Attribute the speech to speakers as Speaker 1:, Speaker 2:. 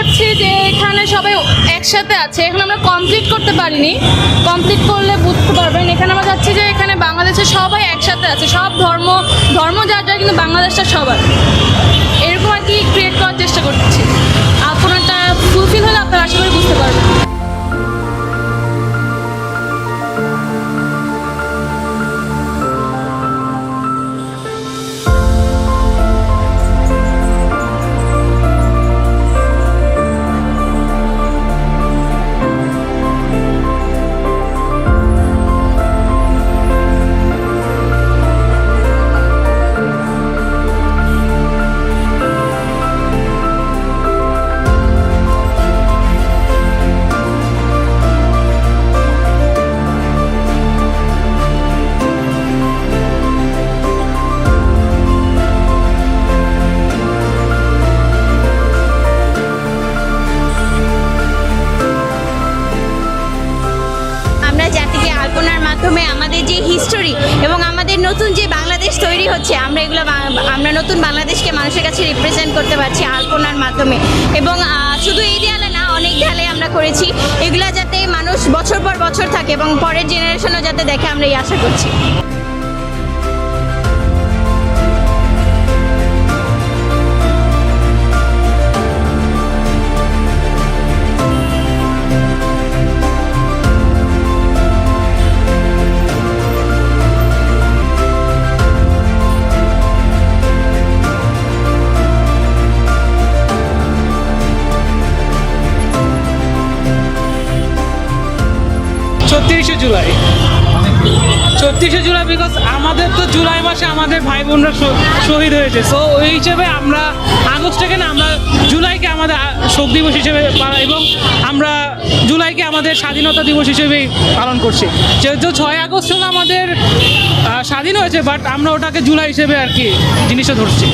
Speaker 1: করছি যে এখানে সবাই একসাথে আছে, এখন আমরা কমপ্লিট করতে পারিনি, কমপ্লিট করলে বুঝতে পারবেন। এখানে আমরা যাচ্ছি যে এখানে বাংলাদেশে সবাই একসাথে আছে, সব ধর্ম যার যার, কিন্তু বাংলাদেশটা সবার, এরকম আর কি ক্রিয়েট করার চেষ্টা করছি। আপনারটা ফুলফিল হলে আপনারা আশা করি বুঝতে পারবেন।
Speaker 2: মাধ্যমে আমাদের যে হিস্টোরি এবং আমাদের নতুন যে বাংলাদেশ তৈরি হচ্ছে, আমরা নতুন বাংলাদেশকে মানুষের কাছে রিপ্রেজেন্ট করতে পারছি আলপনার মাধ্যমে। এবং শুধু এই দেয়ালে না, অনেক দেয়ালে আমরা করেছি, এগুলা যাতে মানুষ বছর পর বছর থাকে এবং পরের জেনারেশনও যাতে দেখে, আমরা এই আশা করছি।
Speaker 3: জুলাই 34শে জুলাই, বিকজ আমাদের তো জুলাই মাসে আমাদের ভাই বোনরা শহীদ হয়েছে। সো ওই হিসেবে আমরা আগস্টটাকে না, আমরা জুলাইকে আমাদের শোক দিবস হিসেবে এবং আমরা জুলাইকে আমাদের স্বাধীনতা দিবস হিসেবেই পালন করছি। যেহেতু 6 আগস্ট হলো আমাদের স্বাধীন হয়েছে, বাট আমরা ওটাকে জুলাই হিসেবে আর কি জিনিসটা ধরছি।